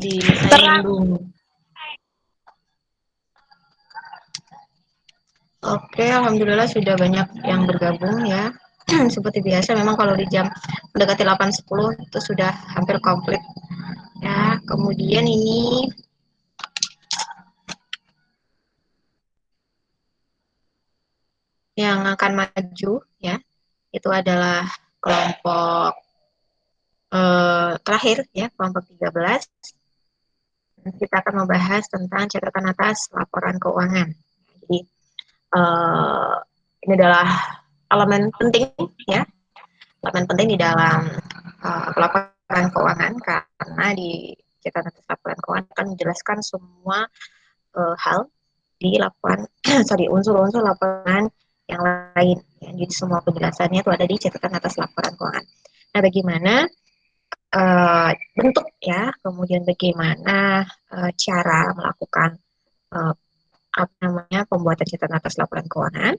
di saya dulu. Oke, alhamdulillah sudah banyak yang bergabung ya. Seperti biasa memang kalau di jam mendekati 8.10 itu sudah hampir komplit ya. Kemudian ini yang akan maju ya, itu adalah kelompok terakhir ya, kelompok 13. Kita akan membahas tentang catatan atas laporan keuangan. Jadi ini adalah elemen penting ya, elemen penting di dalam laporan keuangan, karena di catatan atas laporan keuangan akan menjelaskan semua hal di laporan sorry, unsur-unsur laporan yang lain ya. Jadi semua penjelasannya itu ada di catatan atas laporan keuangan. Nah, bagaimana bentuk ya, kemudian bagaimana cara melakukan apa namanya pembuatan catatan atas laporan keuangan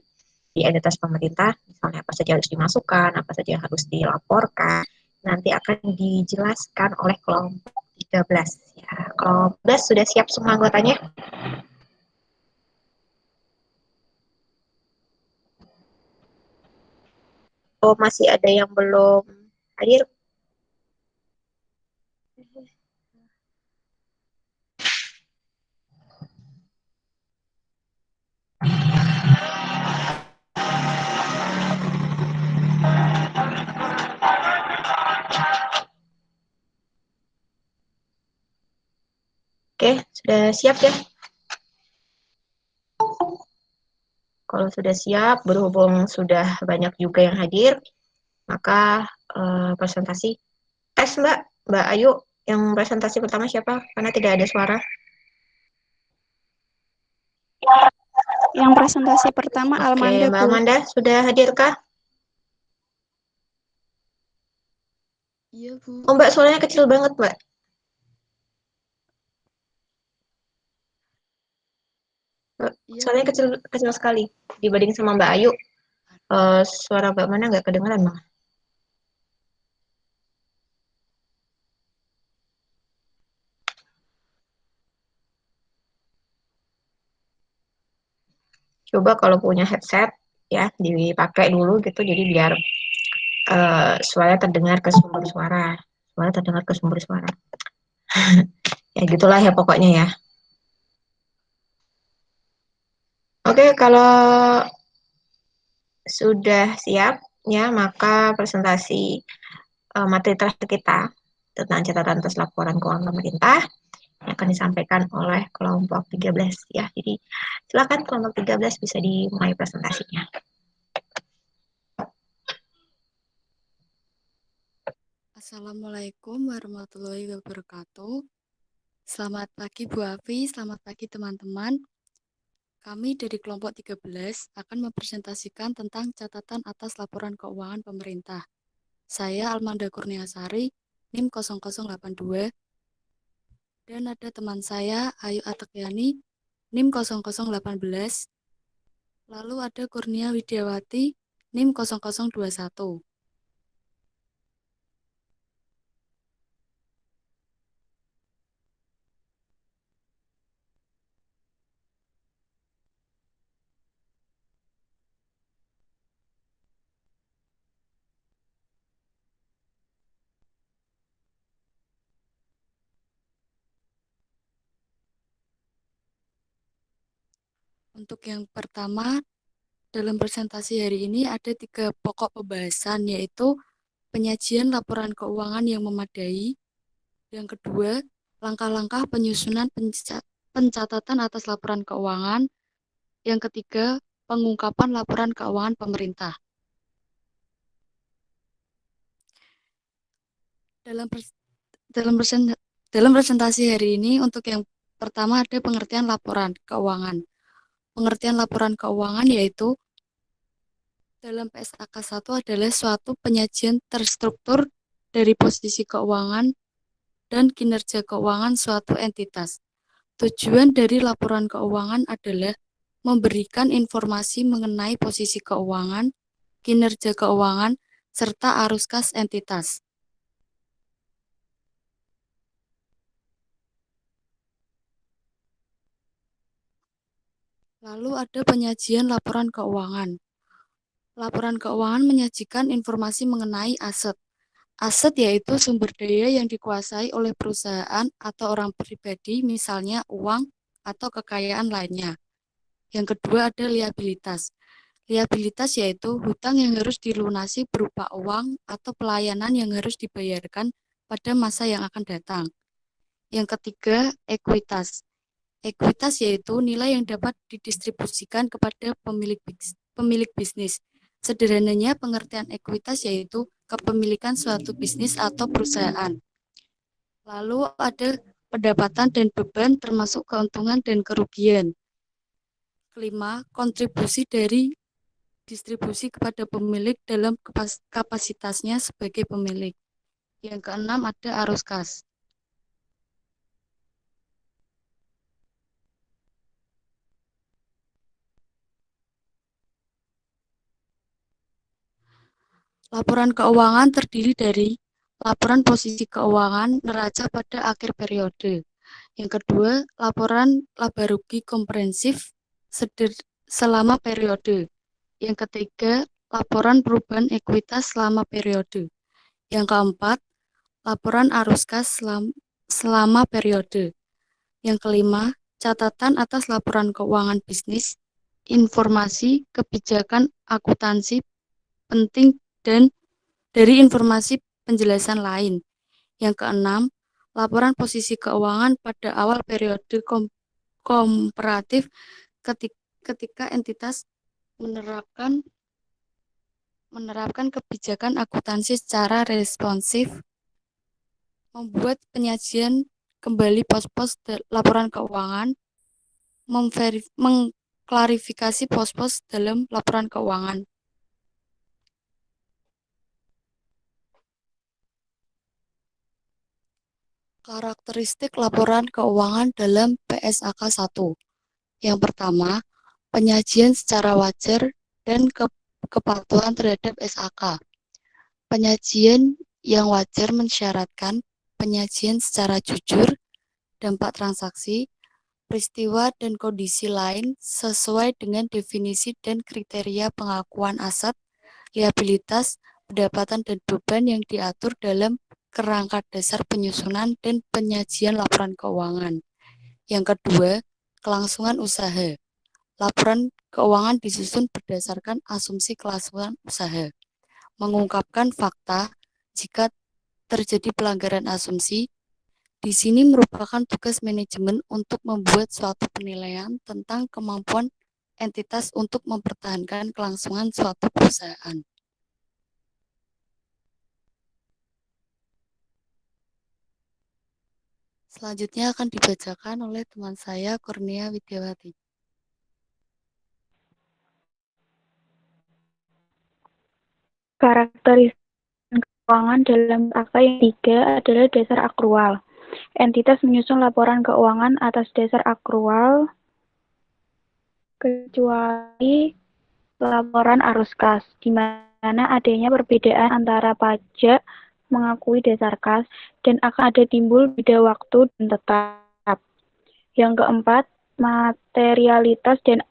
di entitas pemerintah, misalnya apa saja harus dimasukkan, apa saja yang harus dilaporkan, nanti akan dijelaskan oleh kelompok 13 ya. Kelompok 13 sudah siap semua anggotanya? Oh, masih ada yang belum hadir? Oke, sudah siap ya? Kalau sudah siap, berhubung sudah banyak juga yang hadir, maka presentasi. Tes Mbak, Mbak Ayu, yang presentasi pertama siapa? Karena tidak ada suara. Yang presentasi pertama Almanda, Mbak Bu. Amanda, sudah hadirkah? Iya, Bu. Oh, Mbak, suaranya kecil banget, Mbak. Iya, Suaranya Bu. kecil kecil sekali dibanding sama Mbak Ayu. Suara Mbak mana nggak kedengeran, Bang? Coba kalau punya headset ya dipakai dulu gitu, jadi biar suara terdengar ke sumber suara. Suara terdengar ke sumber suara. Ya gitulah ya pokoknya ya. Oke, kalau sudah siap ya, maka presentasi materi terakhir kita tentang catatan atas laporan keuangan pemerintah yang akan disampaikan oleh kelompok 13 ya. Jadi silakan kelompok 13 bisa dimulai presentasinya. Assalamualaikum warahmatullahi wabarakatuh. Selamat pagi Bu Afi, selamat pagi teman-teman. Kami dari kelompok 13 akan mempresentasikan tentang catatan atas laporan keuangan pemerintah. Saya Almanda Kurniasari, NIM 0082, dan ada teman saya Ayu Atakyani, NIM 0018, lalu ada Kurnia Widiawati, NIM 0021. Untuk yang pertama, dalam presentasi hari ini ada 3 pokok pembahasan, yaitu penyajian laporan keuangan yang memadai. Yang kedua, langkah-langkah penyusunan pencatatan atas laporan keuangan. Yang ketiga, pengungkapan laporan keuangan pemerintah. Dalam dalam presentasi hari ini, untuk yang pertama ada pengertian laporan keuangan. Pengertian laporan keuangan yaitu dalam PSAK 1 adalah suatu penyajian terstruktur dari posisi keuangan dan kinerja keuangan suatu entitas. Tujuan dari laporan keuangan adalah memberikan informasi mengenai posisi keuangan, kinerja keuangan, serta arus kas entitas. Lalu ada penyajian laporan keuangan. Laporan keuangan menyajikan informasi mengenai aset. Aset yaitu sumber daya yang dikuasai oleh perusahaan atau orang pribadi, misalnya uang atau kekayaan lainnya. Yang kedua ada liabilitas. Liabilitas yaitu hutang yang harus dilunasi berupa uang atau pelayanan yang harus dibayarkan pada masa yang akan datang. Yang ketiga, ekuitas. Ekuitas yaitu nilai yang dapat didistribusikan kepada pemilik bisnis. Sederhananya, pengertian ekuitas yaitu kepemilikan suatu bisnis atau perusahaan. Lalu ada pendapatan dan beban termasuk keuntungan dan kerugian. Kelima, kontribusi dari distribusi kepada pemilik dalam kapasitasnya sebagai pemilik. Yang keenam ada arus kas. Laporan keuangan terdiri dari laporan posisi keuangan neraca pada akhir periode. Yang kedua, laporan laba rugi komprehensif selama periode. Yang ketiga, laporan perubahan ekuitas selama periode. Yang keempat, laporan arus kas selama periode. Yang kelima, catatan atas laporan keuangan bisnis, informasi, kebijakan akuntansi penting dan dari informasi penjelasan lain. Yang keenam, laporan posisi keuangan pada awal periode komparatif ketika entitas menerapkan kebijakan akuntansi secara responsif, membuat penyajian kembali pos-pos laporan keuangan, mengklarifikasi pos-pos dalam laporan keuangan. Karakteristik laporan keuangan dalam PSAK 1. Yang pertama, penyajian secara wajar dan kepatuhan terhadap SAK. Penyajian yang wajar mensyaratkan penyajian secara jujur, dampak transaksi, peristiwa dan kondisi lain sesuai dengan definisi dan kriteria pengakuan aset, liabilitas, pendapatan dan beban yang diatur dalam kerangka dasar penyusunan dan penyajian laporan keuangan. Yang kedua, kelangsungan usaha. Laporan keuangan disusun berdasarkan asumsi kelangsungan usaha, mengungkapkan fakta jika terjadi pelanggaran asumsi. Di sini merupakan tugas manajemen untuk membuat suatu penilaian tentang kemampuan entitas untuk mempertahankan kelangsungan suatu perusahaan. Selanjutnya akan dibacakan oleh teman saya, Kurnia Widiawati. Karakteristik keuangan dalam angka yang 3 adalah dasar akrual. Entitas menyusun laporan keuangan atas dasar akrual kecuali laporan arus kas, di mana adanya perbedaan antara pajak mengakui dasar kas dan akan ada timbul beda waktu dan tetap. Yang keempat, materialitas dan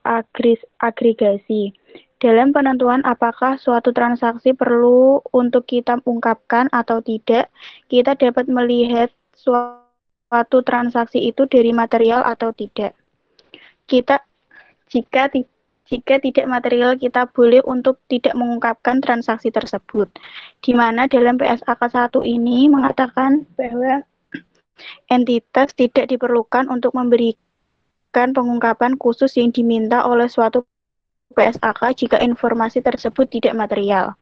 agregasi. Dalam penentuan apakah suatu transaksi perlu untuk kita ungkapkan atau tidak, kita dapat melihat suatu transaksi itu dari material atau tidak. Jika tidak material, kita boleh untuk tidak mengungkapkan transaksi tersebut. Di mana dalam PSAK 1 ini mengatakan bahwa entitas tidak diperlukan untuk memberikan pengungkapan khusus yang diminta oleh suatu PSAK jika informasi tersebut tidak material.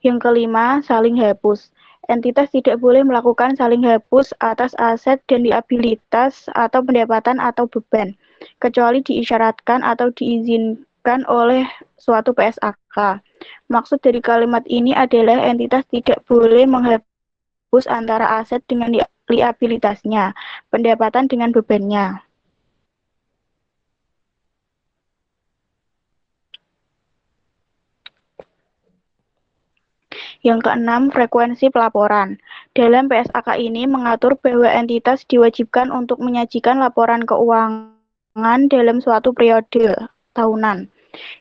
Yang kelima, saling hapus. Entitas tidak boleh melakukan saling hapus atas aset dan liabilitas atau pendapatan atau beban, kecuali diisyaratkan atau diizinkan oleh suatu PSAK. Maksud dari kalimat ini adalah entitas tidak boleh menghapus antara aset dengan liabilitasnya, pendapatan dengan bebannya. Yang keenam, frekuensi pelaporan. Dalam PSAK ini mengatur bahwa entitas diwajibkan untuk menyajikan laporan keuangan dalam suatu periode. tahunan.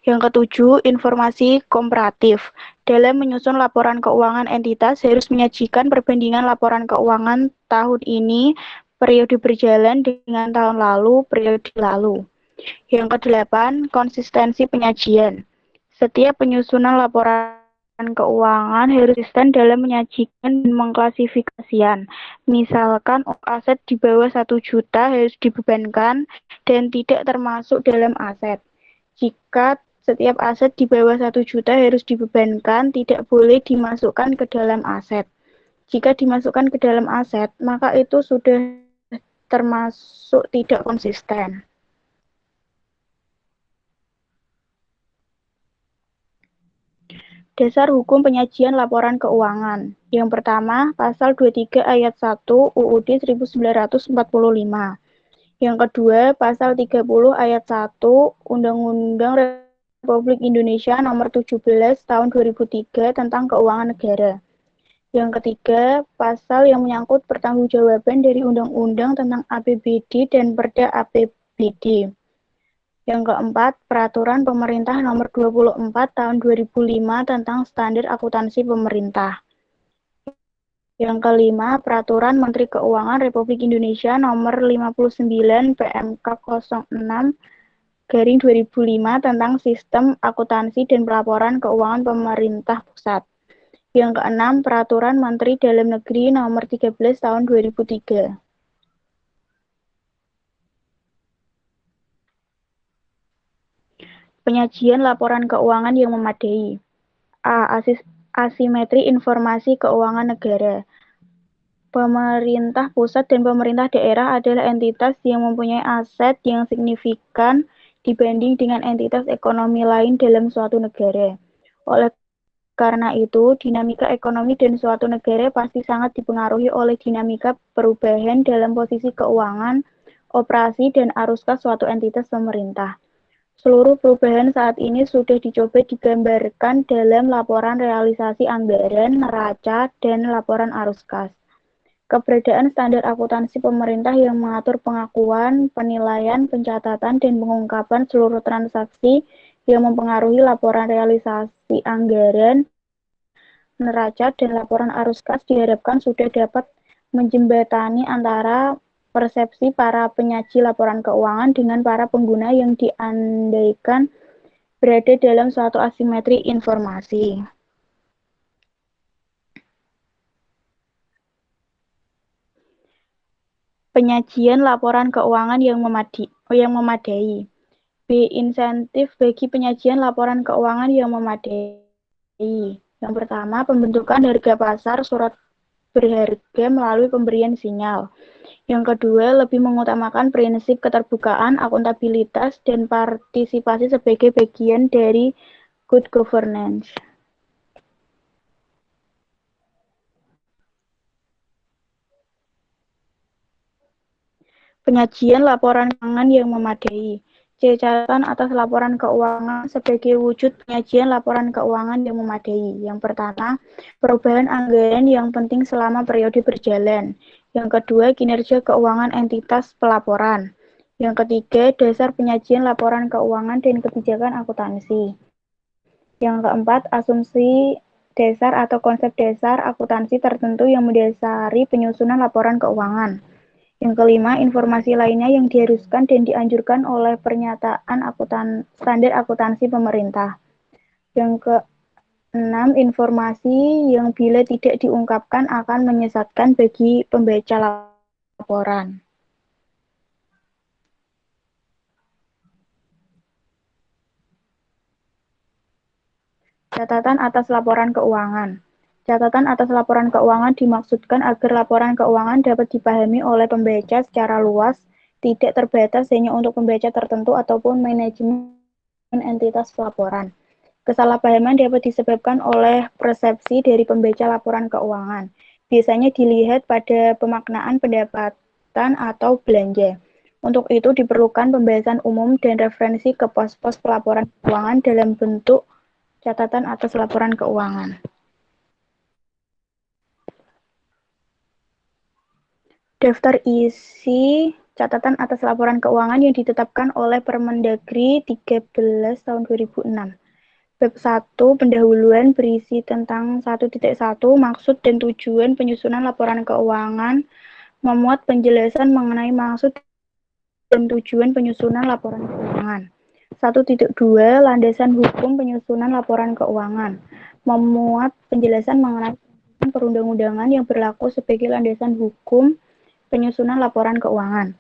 Yang ketujuh, informasi komparatif. Dalam menyusun laporan keuangan entitas harus menyajikan perbandingan laporan keuangan tahun ini, periode berjalan dengan tahun lalu, periode lalu. Yang kedelapan, konsistensi penyajian. Setiap penyusunan laporan keuangan harus konsisten dalam menyajikan dan mengklasifikasikan. Misalkan aset di bawah 1 juta harus dibebankan dan tidak termasuk dalam aset. Jika setiap aset di bawah 1 juta harus dibebankan, tidak boleh dimasukkan ke dalam aset. Jika dimasukkan ke dalam aset, maka itu sudah termasuk tidak konsisten. Dasar hukum penyajian laporan keuangan. Yang pertama, pasal 23 ayat 1 UUD 1945. Yang kedua, pasal 30 ayat 1 Undang-Undang Republik Indonesia Nomor 17 Tahun 2003 tentang Keuangan Negara. Yang ketiga, pasal yang menyangkut pertanggungjawaban dari Undang-Undang tentang APBD dan Perda APBD. Yang keempat, Peraturan Pemerintah Nomor 24 Tahun 2005 tentang Standar Akuntansi Pemerintah. Yang kelima, Peraturan Menteri Keuangan Republik Indonesia Nomor 59 PMK 06/2005 tentang Sistem Akuntansi dan Pelaporan Keuangan Pemerintah Pusat. Yang keenam, Peraturan Menteri Dalam Negeri Nomor 13 Tahun 2003. Penyajian laporan keuangan yang memadai. A. Asimetri informasi keuangan negara. Pemerintah pusat dan pemerintah daerah adalah entitas yang mempunyai aset yang signifikan dibanding dengan entitas ekonomi lain dalam suatu negara. Oleh karena itu, dinamika ekonomi dan suatu negara pasti sangat dipengaruhi oleh dinamika perubahan dalam posisi keuangan, operasi, dan arus kas suatu entitas pemerintah. Seluruh perubahan saat ini sudah dicoba digambarkan dalam laporan realisasi anggaran, neraca, dan laporan arus kas. Keberadaan standar akuntansi pemerintah yang mengatur pengakuan, penilaian, pencatatan, dan pengungkapan seluruh transaksi yang mempengaruhi laporan realisasi anggaran, neraca, dan laporan arus kas diharapkan sudah dapat menjembatani antara persepsi para penyaji laporan keuangan dengan para pengguna yang diandaikan berada dalam suatu asimetri informasi. Penyajian laporan keuangan yang memadai. B. Insentif bagi penyajian laporan keuangan yang memadai. Yang pertama, pembentukan harga pasar surat berharga melalui pemberian sinyal. Yang kedua, lebih mengutamakan prinsip keterbukaan, akuntabilitas, dan partisipasi sebagai bagian dari good governance. Penyajian laporan keuangan yang memadai. Catatan atas laporan keuangan sebagai wujud penyajian laporan keuangan yang memadai. Yang pertama, perubahan anggaran yang penting selama periode berjalan. Yang kedua, kinerja keuangan entitas pelaporan. Yang ketiga, dasar penyajian laporan keuangan dan kebijakan akuntansi. Yang keempat, asumsi dasar atau konsep dasar akuntansi tertentu yang mendasari penyusunan laporan keuangan. Yang kelima, informasi lainnya yang diharuskan dan dianjurkan oleh pernyataan standar akuntansi pemerintah. Yang keenam, informasi yang bila tidak diungkapkan akan menyesatkan bagi pembaca laporan. Catatan atas laporan keuangan. Catatan atas laporan keuangan dimaksudkan agar laporan keuangan dapat dipahami oleh pembaca secara luas, tidak terbatas hanya untuk pembaca tertentu ataupun manajemen entitas pelaporan. Kesalahpahaman dapat disebabkan oleh persepsi dari pembaca laporan keuangan. Biasanya dilihat pada pemaknaan pendapatan atau belanja. Untuk itu diperlukan pembahasan umum dan referensi ke pos-pos pelaporan keuangan dalam bentuk catatan atas laporan keuangan. Daftar isi catatan atas laporan keuangan yang ditetapkan oleh Permendagri 13 tahun 2006. Bab 1 pendahuluan berisi tentang 1.1 maksud dan tujuan penyusunan laporan keuangan, memuat penjelasan mengenai maksud dan tujuan penyusunan laporan keuangan. 1.2 landasan hukum penyusunan laporan keuangan, memuat penjelasan mengenai perundang-undangan yang berlaku sebagai landasan hukum penyusunan laporan keuangan.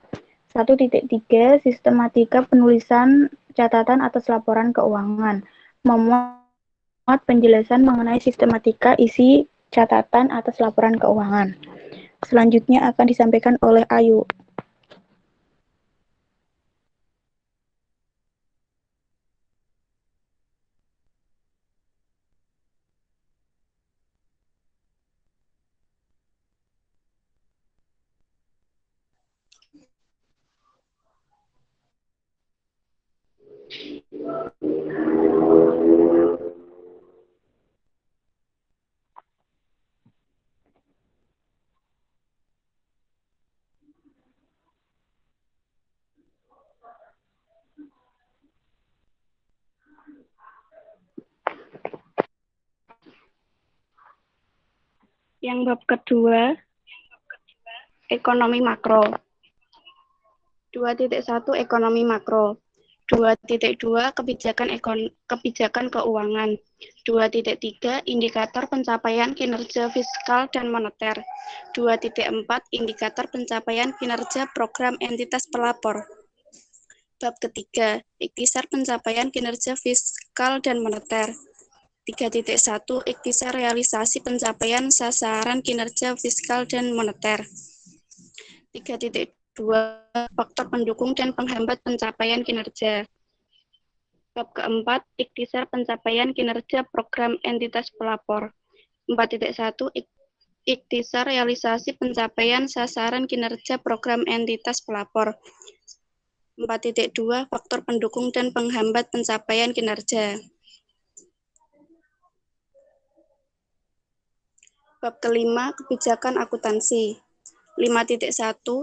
1.3 sistematika penulisan catatan atas laporan keuangan, memuat penjelasan mengenai sistematika isi catatan atas laporan keuangan. Selanjutnya akan disampaikan oleh Ayu. Yang bab kedua, ekonomi makro. 2.1 ekonomi makro. 2.2 kebijakan keuangan. 2.3 indikator pencapaian kinerja fiskal dan moneter. 2.4 indikator pencapaian kinerja program entitas pelapor. Bab ketiga, ikhtisar pencapaian kinerja fiskal dan moneter. 3.1 ikhtisar realisasi pencapaian sasaran kinerja fiskal dan moneter. 3.2 faktor pendukung dan penghambat pencapaian kinerja. Bab keempat, ikhtisar pencapaian kinerja program entitas pelapor. 4.1 ikhtisar realisasi pencapaian sasaran kinerja program entitas pelapor. 4.2 faktor pendukung dan penghambat pencapaian kinerja. Bab kelima, kebijakan akuntansi. 5.1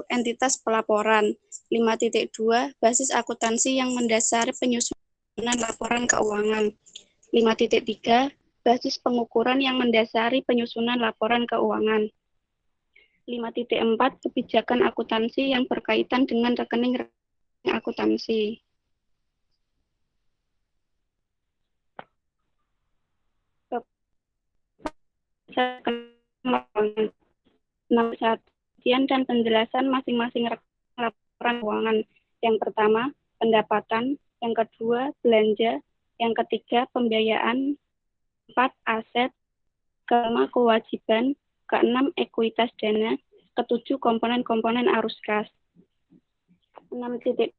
entitas pelaporan. 5.2 basis akuntansi yang mendasari penyusunan laporan keuangan. 5.3 basis pengukuran yang mendasari penyusunan laporan keuangan. 5.4 kebijakan akuntansi yang berkaitan dengan rekening akuntansi. Sajian dan penjelasan masing-masing laporan keuangan. Yang pertama, pendapatan. Yang kedua, belanja. Yang ketiga, pembiayaan. 4, aset. Kelima, kewajiban. Keenam, ekuitas dana. Ketujuh, komponen-komponen arus kas. 6.2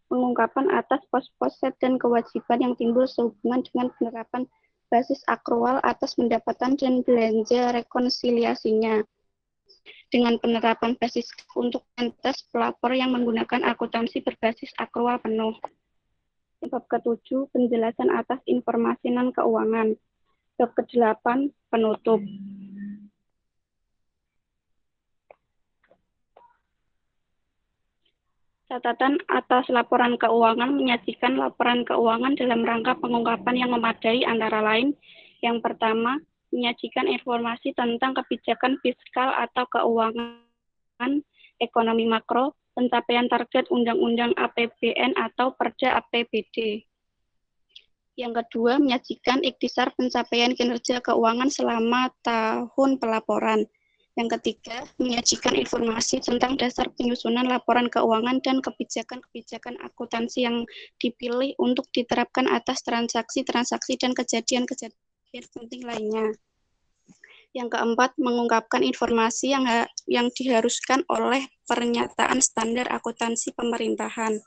pengungkapan atas pos-pos set dan kewajiban yang timbul sehubungan dengan penerapan basis akrual atas pendapatan dan belanja rekonsiliasinya dengan penerapan basis untuk entitas pelapor yang menggunakan akuntansi berbasis akrual penuh. Bab ke-7 penjelasan atas informasi non keuangan. Bab ke-8 penutup. Catatan atas laporan keuangan menyajikan laporan keuangan dalam rangka pengungkapan yang memadai antara lain. Yang pertama, menyajikan informasi tentang kebijakan fiskal atau keuangan ekonomi makro, pencapaian target Undang-Undang APBN atau Perda APBD. Yang kedua, menyajikan ikhtisar pencapaian kinerja keuangan selama tahun pelaporan. Yang ketiga, menyajikan informasi tentang dasar penyusunan laporan keuangan dan kebijakan-kebijakan akuntansi yang dipilih untuk diterapkan atas transaksi-transaksi dan kejadian-kejadian penting lainnya. Yang keempat, mengungkapkan informasi yang diharuskan oleh pernyataan standar akuntansi pemerintahan.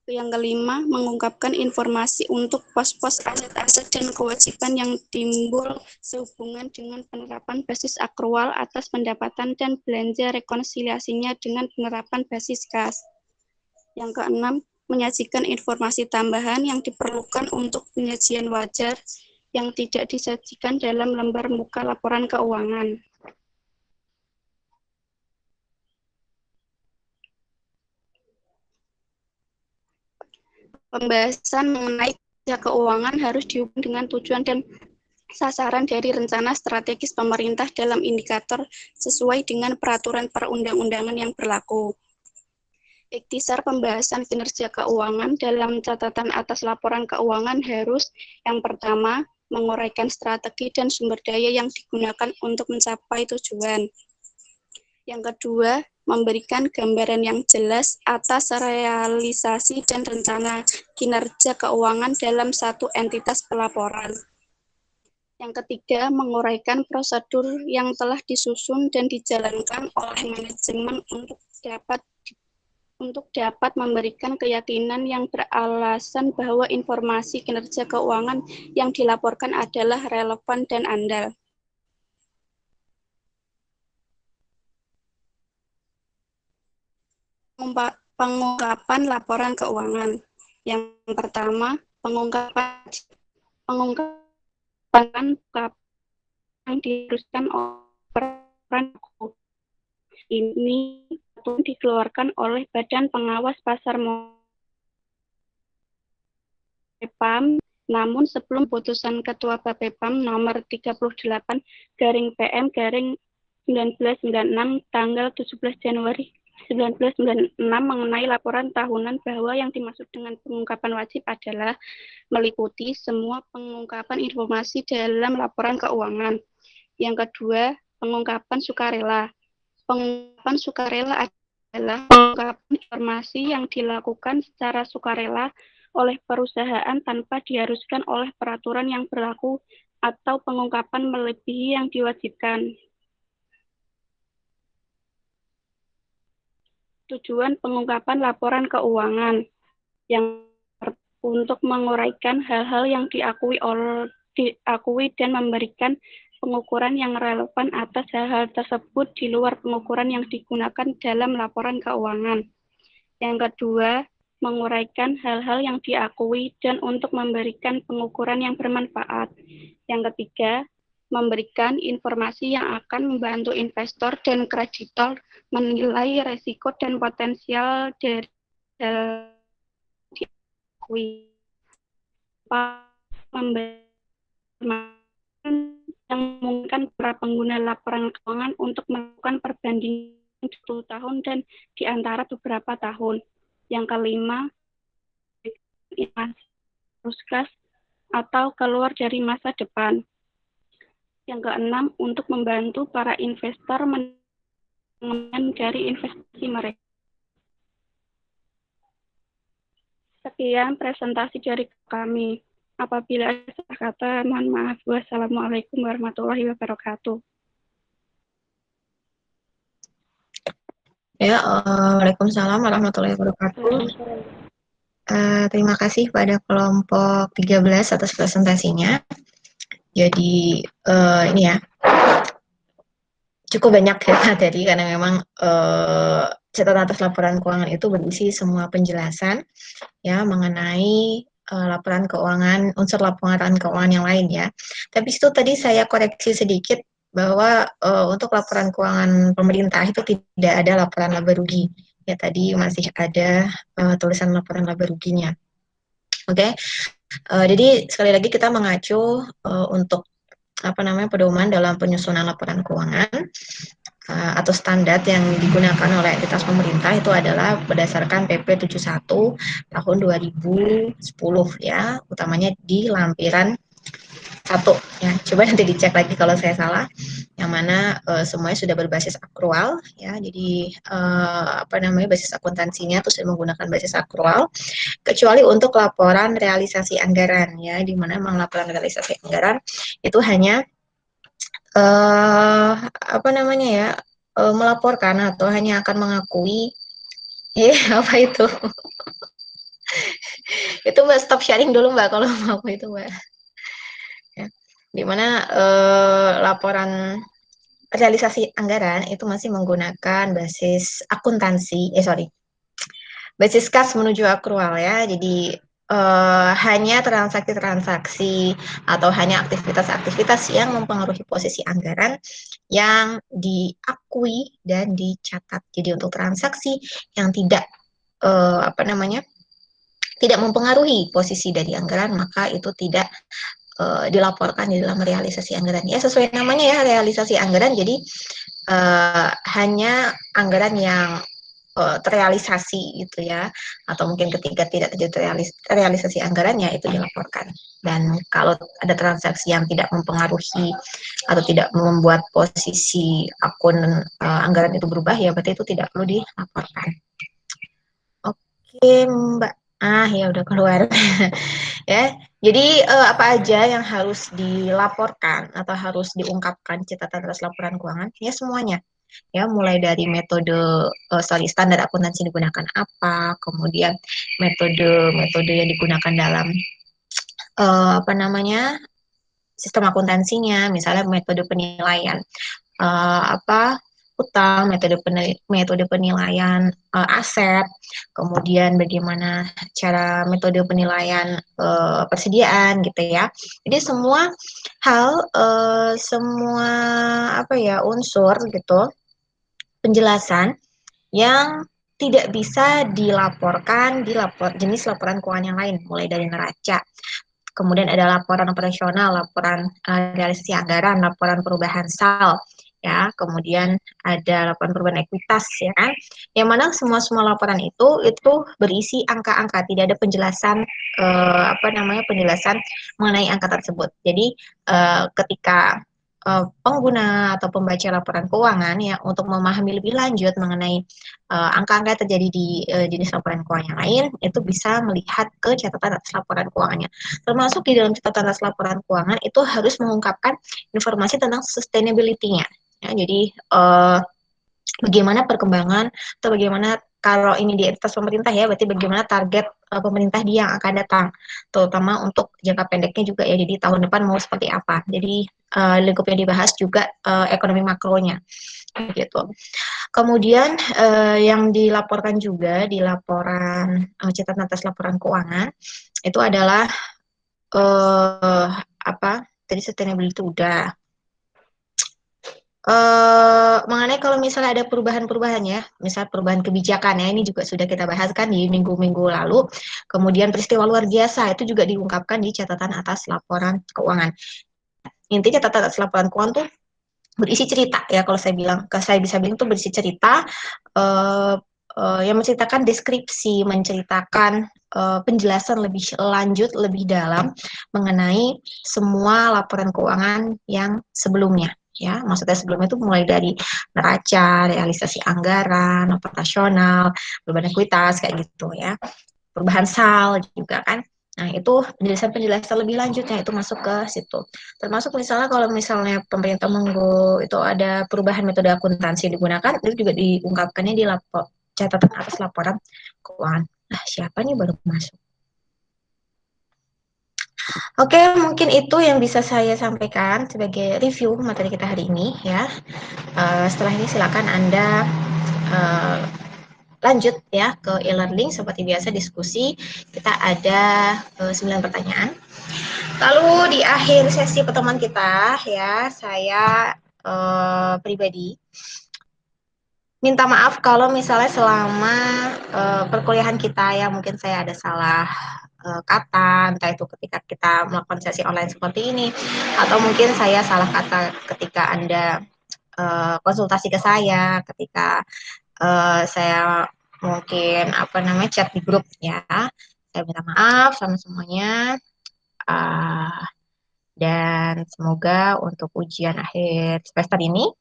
Yang kelima, mengungkapkan informasi untuk pos-pos aset-aset dan kewajiban yang timbul sehubungan dengan penerapan basis akrual atas pendapatan dan belanja rekonsiliasinya dengan penerapan basis kas. Yang keenam, menyajikan informasi tambahan yang diperlukan untuk penyajian wajar yang tidak disajikan dalam lembar muka laporan keuangan. Pembahasan mengenai kinerja keuangan harus dihubung dengan tujuan dan sasaran dari rencana strategis pemerintah dalam indikator sesuai dengan peraturan perundang-undangan yang berlaku. Ikhtisar pembahasan kinerja keuangan dalam catatan atas laporan keuangan harus yang pertama, menguraikan strategi dan sumber daya yang digunakan untuk mencapai tujuan. Yang kedua, memberikan gambaran yang jelas atas realisasi dan rencana kinerja keuangan dalam satu entitas pelaporan. Yang ketiga, menguraikan prosedur yang telah disusun dan dijalankan oleh manajemen untuk dapat memberikan keyakinan yang beralasan bahwa informasi kinerja keuangan yang dilaporkan adalah relevan dan andal. Pengungkapan laporan keuangan. Yang pertama, pengungkapan yang diteruskan oleh peran ini dikeluarkan oleh Badan Pengawas Pasar BAPEPAM, namun sebelum putusan Ketua BAPEPAM nomor 38/PM/1996 tanggal 17 Januari 1996 mengenai laporan tahunan bahwa yang dimaksud dengan pengungkapan wajib adalah meliputi semua pengungkapan informasi dalam laporan keuangan. Yang kedua, pengungkapan sukarela. Pengungkapan sukarela adalah pengungkapan informasi yang dilakukan secara sukarela oleh perusahaan tanpa diharuskan oleh peraturan yang berlaku atau pengungkapan melebihi yang diwajibkan. Tujuan pengungkapan laporan keuangan yang untuk menguraikan hal-hal yang diakui dan memberikan pengukuran yang relevan atas hal-hal tersebut di luar pengukuran yang digunakan dalam laporan keuangan. Yang kedua, menguraikan hal-hal yang diakui dan untuk memberikan pengukuran yang bermanfaat. Yang ketiga, memberikan informasi yang akan membantu investor dan kreditor menilai resiko dan potensial dari diakui. Yang memungkinkan para pengguna laporan keuangan untuk melakukan perbandingan 10 tahun dan di antara beberapa tahun. Yang kelima, ruskas atau keluar dari masa depan. Yang keenam, untuk membantu para investor mengenai dari investasi mereka. Sekian presentasi dari kami. Apabila ada salah kata, mohon maaf. Wassalamualaikum warahmatullahi wabarakatuh. Ya, Waalaikumsalam warahmatullahi wabarakatuh. Terima kasih pada kelompok 13 atas presentasinya. Jadi ini ya, cukup banyak ya materi karena memang catatan atas laporan keuangan itu berisi semua penjelasan ya mengenai laporan keuangan, unsur laporan keuangan yang lain ya. Tapi itu tadi saya koreksi sedikit bahwa untuk laporan keuangan pemerintah itu tidak ada laporan laba rugi. Ya tadi masih ada tulisan laporan laba ruginya. Oke. Jadi sekali lagi kita mengacu untuk pedoman dalam penyusunan laporan keuangan atau standar yang digunakan oleh entitas pemerintah itu adalah berdasarkan PP 71 tahun 2010 ya, utamanya di lampiran 1 ya. Coba nanti dicek lagi kalau saya salah. Yang mana semuanya sudah berbasis akrual ya. Jadi basis akuntansinya itu sudah menggunakan basis akrual kecuali untuk laporan realisasi anggaran ya, di mana memang laporan realisasi anggaran itu hanya melaporkan atau hanya akan mengakui apa itu itu Mbak stop sharing dulu Mbak kalau mau itu Mbak ya. Dimana laporan realisasi anggaran itu masih menggunakan basis akuntansi basis kas menuju akrual ya. Jadi hanya transaksi-transaksi atau hanya aktivitas-aktivitas yang mempengaruhi posisi anggaran yang diakui dan dicatat. Jadi untuk transaksi yang tidak tidak mempengaruhi posisi dari anggaran, maka itu tidak dilaporkan di dalam realisasi anggaran. Ya, sesuai namanya ya, realisasi anggaran. Jadi hanya anggaran yang terrealisasi gitu ya, atau mungkin ketika tidak terjadi realisasi anggarannya itu dilaporkan. Dan kalau ada transaksi yang tidak mempengaruhi atau tidak membuat posisi akun anggaran itu berubah, ya berarti itu tidak perlu dilaporkan. Oke Mbak, ya udah keluar. Ya, jadi apa aja yang harus dilaporkan atau harus diungkapkan catatan atas laporan keuangan? Ya semuanya. Ya, mulai dari metode standar akuntansi digunakan apa, kemudian metode yang digunakan dalam apa namanya sistem akuntansinya, misalnya metode penilaian apa utang, metode penilaian aset, kemudian bagaimana cara metode penilaian persediaan gitu ya. Jadi semua hal, semua apa ya unsur gitu penjelasan yang tidak bisa dilaporkan di jenis laporan keuangan yang lain, mulai dari neraca. Kemudian ada laporan operasional, laporan realisasi anggaran, laporan perubahan SAL, ya. Kemudian ada laporan perubahan ekuitas, ya kan. Yang mana semua laporan itu berisi angka-angka, tidak ada penjelasan penjelasan mengenai angka tersebut. Jadi ketika pengguna atau pembaca laporan keuangan ya untuk memahami lebih lanjut mengenai angka-angka yang terjadi di jenis laporan keuangan yang lain, itu bisa melihat ke catatan atas laporan keuangannya. Termasuk di dalam catatan atas laporan keuangan itu harus mengungkapkan informasi tentang sustainability-nya. Ya, jadi bagaimana perkembangan atau bagaimana kalau ini di entitas pemerintah ya, berarti bagaimana target pemerintah di yang akan datang, terutama untuk jangka pendeknya juga ya, jadi tahun depan mau seperti apa. Jadi lingkup yang dibahas juga ekonomi makronya, gitu. Kemudian yang dilaporkan juga di laporan catatan atas laporan keuangan itu adalah tadi sustainability itu udah. Mengenai kalau misalnya ada perubahan-perubahan ya, misal perubahan kebijakan ya, ini juga sudah kita bahas kan di minggu-minggu lalu. Kemudian peristiwa luar biasa itu juga diungkapkan di catatan atas laporan keuangan. Intinya catatan atas laporan keuangan tuh berisi cerita ya, kalau saya bisa bilang tuh berisi cerita yang menceritakan deskripsi, menceritakan penjelasan lebih lanjut, lebih dalam mengenai semua laporan keuangan yang sebelumnya. Ya, maksudnya sebelumnya itu mulai dari neraca, realisasi anggaran, operasional, perubahan ekuitas kayak gitu ya. Perubahan SAL juga kan. Nah, itu penjelasan lebih lanjutnya itu masuk ke situ. Termasuk misalnya kalau misalnya pemerintah itu ada perubahan metode akuntansi digunakan, itu juga diungkapkannya di catatan atas laporan keuangan. Nah, siapa nih baru masuk? Oke, mungkin itu yang bisa saya sampaikan sebagai review materi kita hari ini ya. Setelah ini silakan Anda lanjut ya ke e-learning. Seperti biasa diskusi, kita ada 9 pertanyaan. Lalu di akhir sesi pertemuan kita ya, saya pribadi minta maaf kalau misalnya selama perkuliahan kita ya mungkin saya ada salah kata, entah itu ketika kita melakukan sesi online seperti ini, atau mungkin saya salah kata ketika Anda konsultasi ke saya, ketika saya mungkin chat di grup ya. Saya minta maaf sama semuanya. Dan semoga untuk ujian akhir semester ini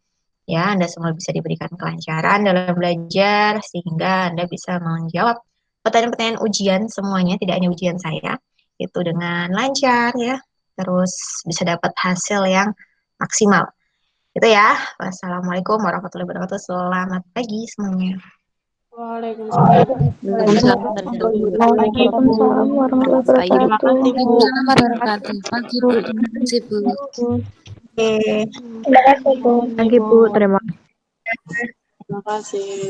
ya Anda semua bisa diberikan kelancaran dalam belajar sehingga Anda bisa menjawab pertanyaan-pertanyaan ujian semuanya, tidak hanya ujian saya, itu dengan lancar ya, terus bisa dapat hasil yang maksimal. Itu ya. Wassalamualaikum warahmatullahi wabarakatuh. Selamat pagi semuanya. Waalaikumsalam warahmatullahi wabarakatuh. Pagi Bu, terima kasih Bu. Oke. Terima kasih Bu. Pagi Bu, terima Terima kasih.